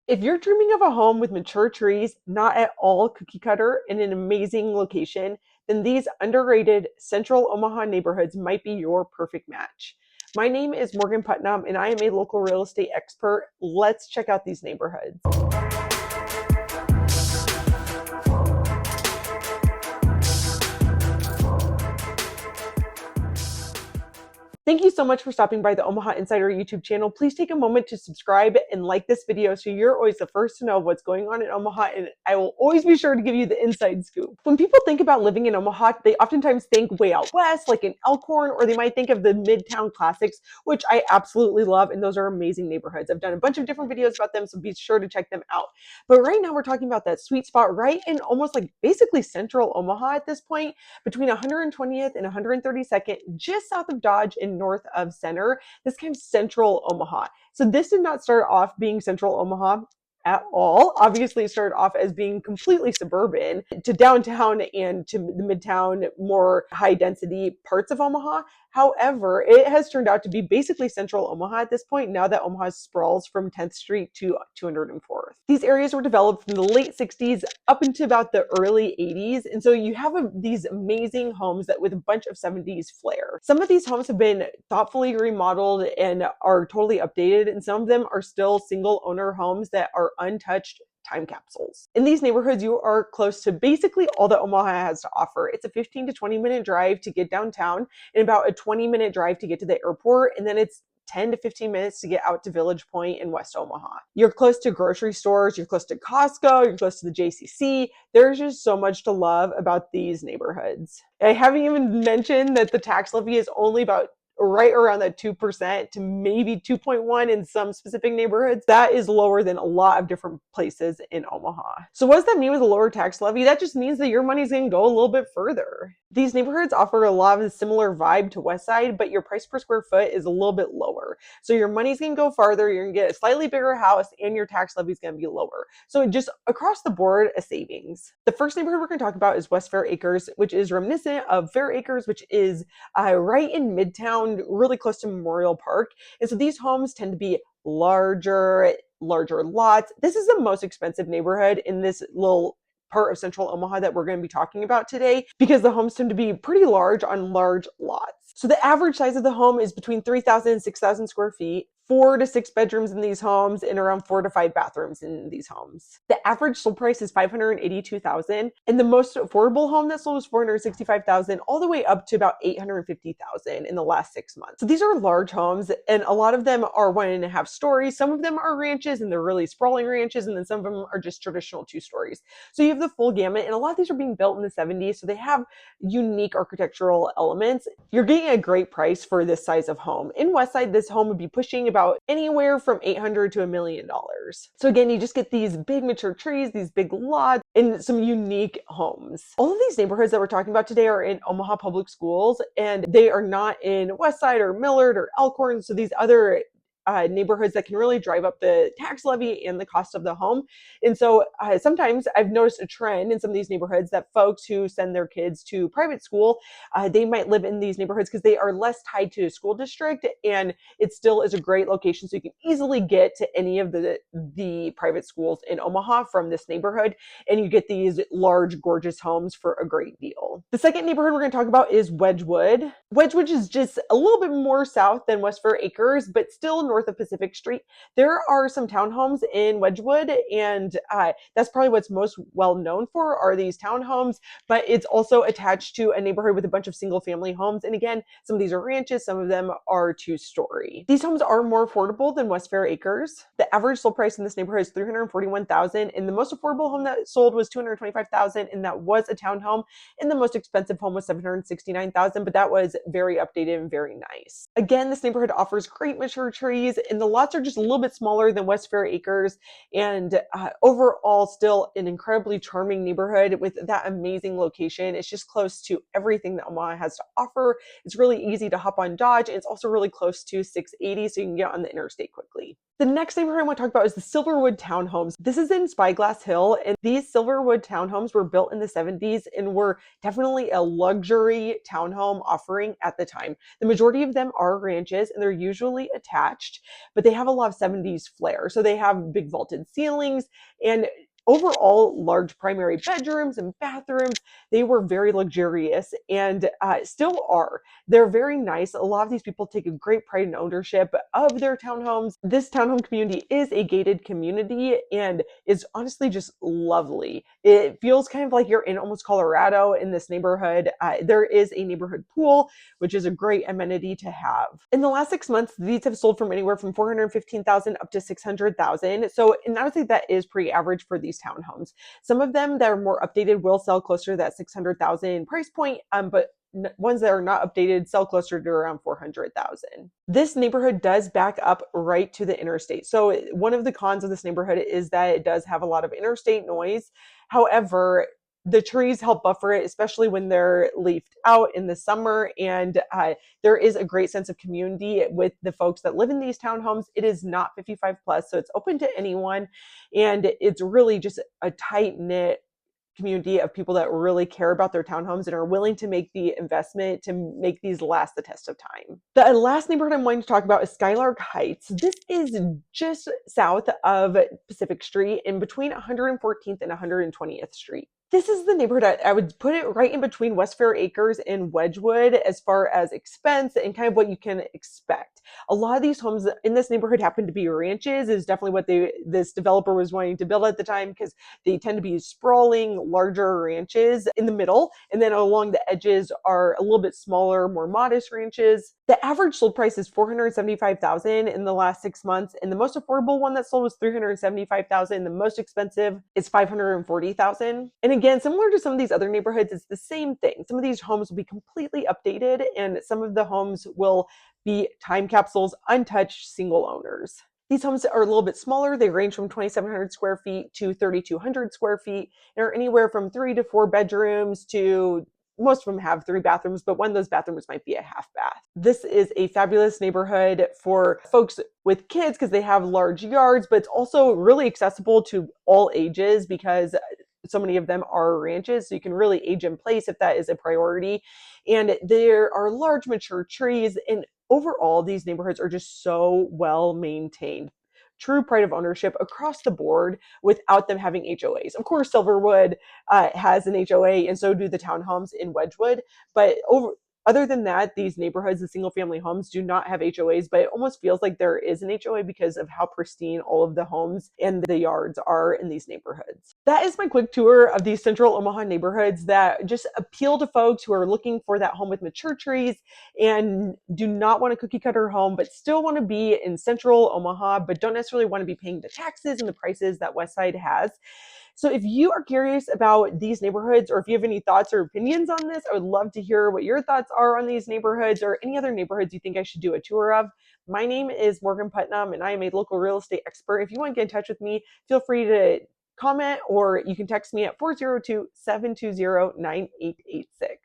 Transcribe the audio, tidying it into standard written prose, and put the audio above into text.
If you're dreaming of a home with mature trees, not at all cookie cutter, in an amazing location, then these underrated Central Omaha neighborhoods might be your perfect match. My name is Morgan Putnam, and I am a local real estate expert. Let's check out these neighborhoods. Thank you so much for stopping by the Omaha Insider YouTube channel. Please take a moment to subscribe and like this video so you're always the first to know what's going on in Omaha, and I will always be sure to give you the inside scoop. When people think about living in Omaha, they oftentimes think way out west, like in Elkhorn, or they might think of the Midtown classics, which I absolutely love, and those are amazing neighborhoods. I've done a bunch of different videos about them, so be sure to check them out. But right now we're talking about that sweet spot right in almost like basically Central Omaha at this point, between 120th and 132nd, just south of Dodge and north of Center. This kind of Central Omaha. So this did not start off being Central Omaha at all. Obviously, it started off as being completely suburban to downtown and to the midtown, more high density parts of Omaha. However, it has turned out to be basically Central Omaha at this point, now that Omaha sprawls from 10th Street to 204th. These areas were developed from the late 60s up into about the early 80s. And so you have these amazing homes that with a bunch of 70s flair. Some of these homes have been thoughtfully remodeled and are totally updated, and some of them are still single owner homes that are untouched time capsules. In these neighborhoods, you are close to basically all that Omaha has to offer. It's a 15 to 20-minute drive to get downtown and about a 20-minute drive to get to the airport. And then it's 10 to 15 minutes to get out to Village Point in West Omaha. You're close to grocery stores, you're close to Costco, you're close to the JCC. There's just so much to love about these neighborhoods. I haven't even mentioned that the tax levy is only about right around that 2% to maybe 2.1 in some specific neighborhoods. That is lower than a lot of different places in Omaha. So what does that mean with a lower tax levy? That just means that your money's going to go a little bit further. These neighborhoods offer a lot of a similar vibe to West Side, but your price per square foot is a little bit lower. So your money's going to go farther, you're going to get a slightly bigger house, and your tax levy is going to be lower. So just across the board, a savings. The first neighborhood we're going to talk about is West Fair Acres, which is reminiscent of Fair Acres, which is right in Midtown, really close to Memorial Park. And so these homes tend to be larger lots. This is the most expensive neighborhood in this little part of Central Omaha that we're going to be talking about today, because the homes tend to be pretty large on large lots. So the average size of the home is between 3,000 and 6,000 square feet, 4 to 6 bedrooms in these homes, and around 4 to 5 bathrooms in these homes. The average sold price is $582,000, and the most affordable home that sold was $465,000, all the way up to about $850,000 in the last 6 months. So these are large homes, and a lot of them are 1.5 stories. Some of them are ranches, and they're really sprawling ranches, and then some of them are just traditional 2 stories. So you have the full gamut, and a lot of these are being built in the 70s, so they have unique architectural elements. You're getting a great price for this size of home. In Westside, this home would be pushing about anywhere from $800,000 to $1 million. So again, you just get these big mature trees, these big lots, and some unique homes. All of these neighborhoods that we're talking about today are in Omaha Public Schools, and they are not in Westside or Millard or Elkhorn. So these other neighborhoods that can really drive up the tax levy and the cost of the home. And so sometimes I've noticed a trend in some of these neighborhoods that folks who send their kids to private school, they might live in these neighborhoods because they are less tied to a school district, and it still is a great location. So you can easily get to any of the private schools in Omaha from this neighborhood, and you get these large, gorgeous homes for a great deal. The second neighborhood we're going to talk about is Wedgewood. Wedgewood is just a little bit more south than West Fair Acres, but still north of Pacific Street. There are some townhomes in Wedgewood, and that's probably what's most well known for are these townhomes, but it's also attached to a neighborhood with a bunch of single family homes. And again, some of these are ranches, some of them are 2-story. These homes are more affordable than West Fair Acres. The average sold price in this neighborhood is $341,000, and the most affordable home that sold was $225,000, and that was a townhome. And the most expensive home was $769,000, but that was very updated and very nice. Again, this neighborhood offers great mature trees, and the lots are just a little bit smaller than West Fair Acres, and overall still an incredibly charming neighborhood with that amazing location. It's just close to everything that Omaha has to offer. It's really easy to hop on Dodge, and it's also really close to 680, so you can get on the interstate quickly. The next neighborhood I want to talk about is the Silverwood Townhomes. This is in Spyglass Hill, and these Silverwood Townhomes were built in the 70s and were definitely a luxury townhome offering at the time. The majority of them are ranches, and they're usually attached, but they have a lot of 70s flair. So they have big vaulted ceilings and overall large primary bedrooms and bathrooms. They were very luxurious and still are. They're very nice. A lot of these people take a great pride in ownership of their townhomes. This townhome community is a gated community and is honestly just lovely. It feels kind of like you're in almost Colorado in this neighborhood. There is a neighborhood pool, which is a great amenity to have. In the last 6 months, these have sold from anywhere from 415,000 up to 600,000. So, and honestly, that is pretty average for these townhomes. Some of them that are more updated will sell closer to that 600,000 price point, but ones that are not updated sell closer to around 400,000. This neighborhood does back up right to the interstate. So one of the cons of this neighborhood is that it does have a lot of interstate noise. However, the trees help buffer it, especially when they're leafed out in the summer. And there is a great sense of community with the folks that live in these townhomes. It is not 55 plus, so it's open to anyone. And it's really just a tight knit community of people that really care about their townhomes and are willing to make the investment to make these last the test of time. The last neighborhood I'm going to talk about is Skylark Heights. This is just south of Pacific Street in between 114th and 120th Street. This is the neighborhood I would put it right in between West Fair Acres and Wedgewood as far as expense and kind of what you can expect. A lot of these homes in this neighborhood happen to be ranches, is definitely what this developer was wanting to build at the time, because they tend to be sprawling, larger ranches in the middle, and then along the edges are a little bit smaller, more modest ranches. The average sold price is $475,000 in the last 6 months, and the most affordable one that sold was $375,000. The most expensive is $540,000. And again, similar to some of these other neighborhoods, it's the same thing. Some of these homes will be completely updated, and some of the homes will be time capsules, untouched, single owners. These homes are a little bit smaller. They range from 2,700 square feet to 3,200 square feet, and are anywhere from 3 to 4 bedrooms to most of them have 3 bathrooms, but one of those bathrooms might be a half bath. This is a fabulous neighborhood for folks with kids because they have large yards, but it's also really accessible to all ages because so many of them are ranches, so you can really age in place if that is a priority. And there are large mature trees, and overall, these neighborhoods are just so well maintained. True pride of ownership across the board without them having HOAs. Of course, Silverwood has an HOA, and so do the townhomes in Wedgewood. But other than that, these neighborhoods, the single family homes, do not have HOAs, but it almost feels like there is an HOA because of how pristine all of the homes and the yards are in these neighborhoods. That is my quick tour of these Central Omaha neighborhoods that just appeal to folks who are looking for that home with mature trees and do not want a cookie cutter home, but still want to be in Central Omaha, but don't necessarily want to be paying the taxes and the prices that Westside has. So if you are curious about these neighborhoods, or if you have any thoughts or opinions on this, I would love to hear what your thoughts are on these neighborhoods or any other neighborhoods you think I should do a tour of. My name is Morgan Putnam, and I am a local real estate expert. If you want to get in touch with me, feel free to comment, or you can text me at 402-720-9886.